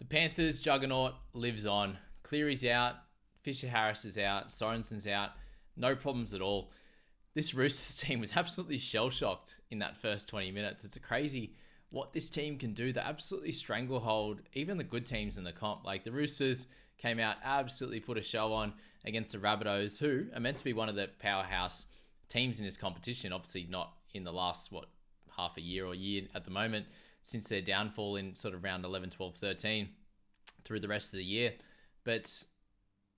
Panthers juggernaut lives on. Cleary's out. Fisher Harris is out. Sorensen's out. No problems at all. This Roosters team was absolutely shell-shocked in that first 20 minutes. It's crazy what this team can do. They absolutely stranglehold even the good teams in the comp. Like the Roosters came out, absolutely put a show on against the Rabbitohs, who are meant to be one of the powerhouse teams in this competition. Obviously not in the last, half a year or year at the moment, since their downfall in sort of round 11, 12, 13 through the rest of the year. But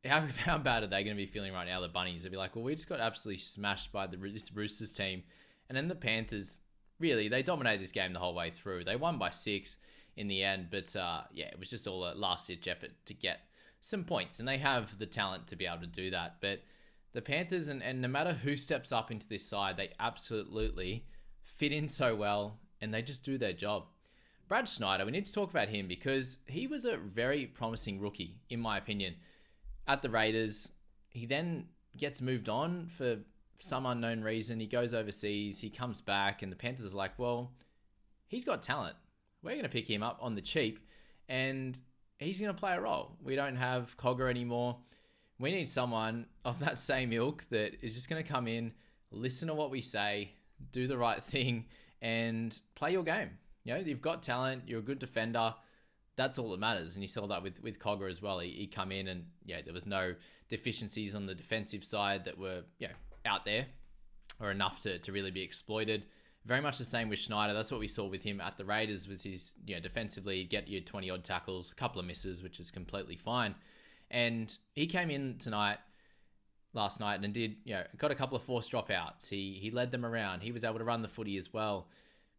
how bad are they going to be feeling right now, the Bunnies? They'll be like, well, we just got absolutely smashed by this Roosters team. And then the Panthers, really, they dominated this game the whole way through. They won by 6 in the end. But it was just all a last-ditch effort to get some points. And they have the talent to be able to do that. But the Panthers, and no matter who steps up into this side, they absolutely fit in so well. And they just do their job. Brad Schneider, we need to talk about him because he was a very promising rookie, in my opinion. At the Raiders, he then gets moved on for some unknown reason. He goes overseas, he comes back, and the Panthers are like, well, he's got talent. We're going to pick him up on the cheap, and he's going to play a role. We don't have Cogger anymore. We need someone of that same ilk that is just going to come in, listen to what we say, do the right thing, and play your game. You know, you've got talent, you're a good defender. That's all that matters. And you saw that with Cogger as well. He come in and, there was no deficiencies on the defensive side that were, out there or enough to really be exploited. Very much the same with Schneider. That's what we saw with him at the Raiders was his, defensively get you 20 odd tackles, a couple of misses, which is completely fine. And he came in last night and did, got a couple of forced dropouts. He led them around. He was able to run the footy as well,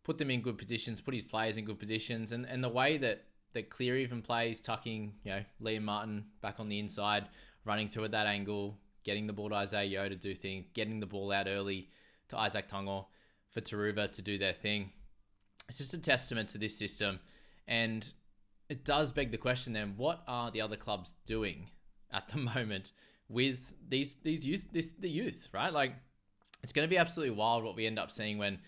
put them in good positions, put his players in good positions. And the way that Cleary even plays, tucking, Liam Martin back on the inside, running through at that angle, getting the ball to Isaiah Yeo to do things, getting the ball out early to Isaac Tongo for Taruva to do their thing. It's just a testament to this system. And it does beg the question then, what are the other clubs doing at the moment with the youth, right? Like, it's going to be absolutely wild what we end up seeing when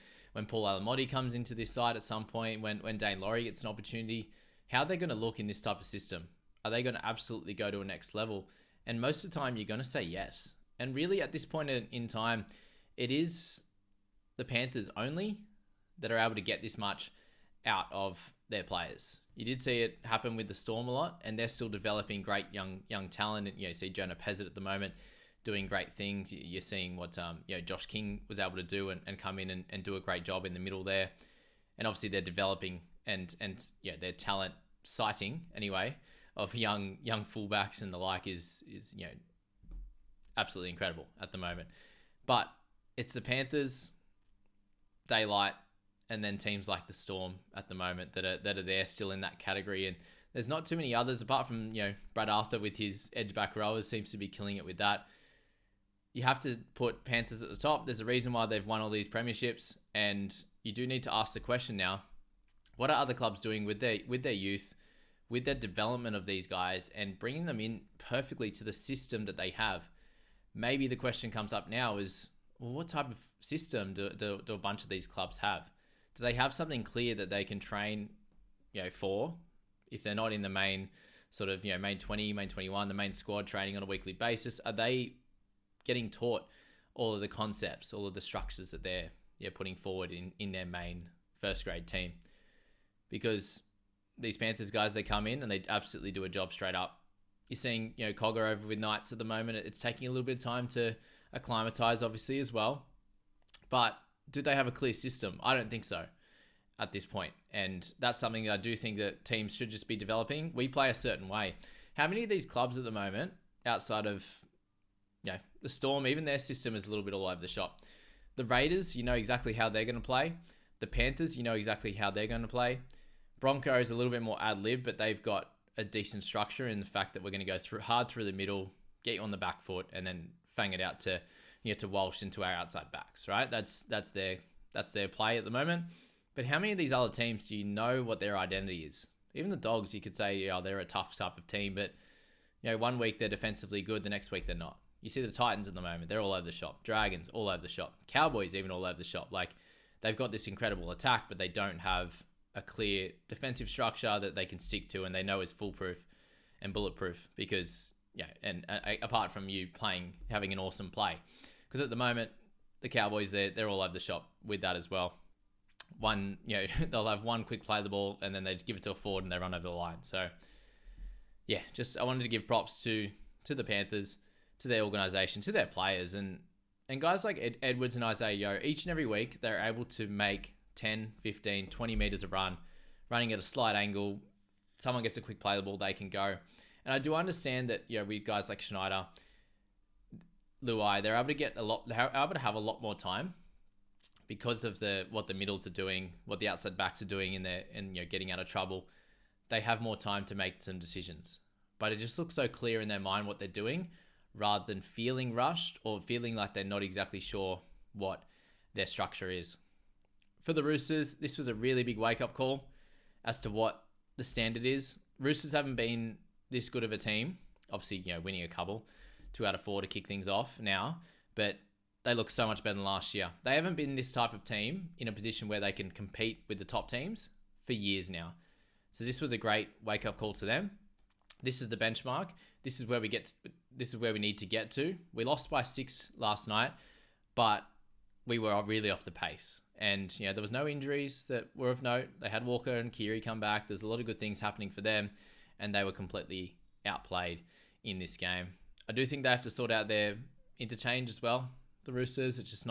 Paul Alamotti comes into this side at some point, when Dane Laurie gets an opportunity. How are they going to look in this type of system? Are they going to absolutely go to a next level? And most of the time, you're going to say yes. And really, at this point in time, it is the Panthers only that are able to get this much out of their players. You did see it happen with the Storm a lot, and they're still developing great young talent. And you see Jonah Pezzett at the moment doing great things. You're seeing what Josh King was able to do and come in and do a great job in the middle there. And obviously, they're developing and their talent sighting anyway of young fullbacks and the like is absolutely incredible at the moment. But it's the Panthers, Daylight, and then teams like the Storm at the moment that are there still in that category. And there's not too many others apart from Brad Arthur with his edge back rowers seems to be killing it with that. You have to put Panthers at the top. There's a reason why they've won all these premierships, and you do need to ask the question now: what are other clubs doing with their youth, with their development of these guys, and bringing them in perfectly to the system that they have? Maybe the question comes up now is, well, what type of system do a bunch of these clubs have? Do they have something clear that they can train, for, if they're not in the main sort of, main 20, main 21, the main squad training on a weekly basis? Are they getting taught all of the concepts, all of the structures that they're putting forward in their main first grade team? Because these Panthers guys, they come in and they absolutely do a job straight up. You're seeing, Cogger over with Knights at the moment. It's taking a little bit of time to acclimatise, obviously, as well. But do they have a clear system? I don't think so at this point. And that's something that I do think that teams should just be developing. We play a certain way. How many of these clubs at the moment, outside of the Storm, even their system is a little bit all over the shop. The Raiders, you know exactly how they're going to play. The Panthers, you know exactly how they're going to play. Broncos a little bit more ad-lib, but they've got a decent structure in the fact that we're going to go hard through the middle, get you on the back foot, and then fang it out to Walsh and to our outside backs, right? That's their play at the moment. But how many of these other teams do you know what their identity is? Even the Dogs, you could say, they're a tough type of team, but one week they're defensively good, the next week they're not. You see the Titans at the moment, they're all over the shop. Dragons, all over the shop. Cowboys, even all over the shop. Like, they've got this incredible attack, but they don't have a clear defensive structure that they can stick to and they know is foolproof and bulletproof because, and apart from you having an awesome play. Because at the moment, the Cowboys, they're all over the shop with that as well. They'll have one quick play of the ball and then they just give it to a forward and they run over the line. So, I wanted to give props to the Panthers, to their organization, to their players, and guys like Edwards and Isaiah Yeo, each and every week, they're able to make 10, 15, 20 meters of running at a slight angle. Someone gets a quick play of the ball, they can go. And I do understand that, with guys like Schneider, Luai, they're able to have a lot more time because of what the middles are doing, what the outside backs are doing and getting out of trouble. They have more time to make some decisions. But it just looks so clear in their mind what they're doing rather than feeling rushed or feeling like they're not exactly sure what their structure is. For the Roosters, this was a really big wake-up call as to what the standard is. Roosters haven't been this good of a team. Obviously, winning a couple, 2 out of 4 to kick things off now, but they look so much better than last year. They haven't been this type of team in a position where they can compete with the top teams for years now. So this was a great wake-up call to them. This is the benchmark. This is where we need to get to. We lost by 6 last night, but we were really off the pace. And, there was no injuries that were of note. They had Walker and Keary come back. There's a lot of good things happening for them, and they were completely outplayed in this game. I do think they have to sort out their interchange as well, the Roosters. It's just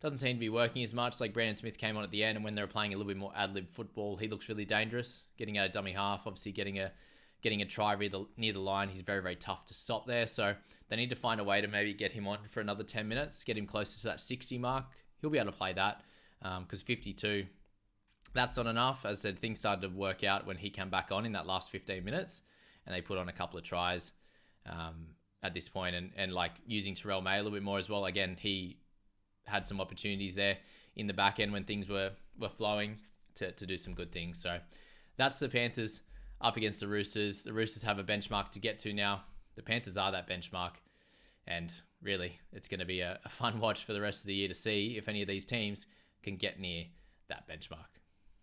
doesn't seem to be working as much. Like Brandon Smith came on at the end, and when they were playing a little bit more ad-lib football, he looks really dangerous, getting out of dummy half, obviously getting a try near the line. He's very, very tough to stop there. So they need to find a way to maybe get him on for another 10 minutes, get him closer to that 60 mark. He'll be able to play that because 52, that's not enough. As I said, things started to work out when he came back on in that last 15 minutes and they put on a couple of tries at this point and like using Terrell May a little bit more as well. Again, he had some opportunities there in the back end when things were flowing to do some good things. So that's the Panthers up against the Roosters. The Roosters have a benchmark to get to now. The Panthers are that benchmark. And really, it's going to be a fun watch for the rest of the year to see if any of these teams can get near that benchmark.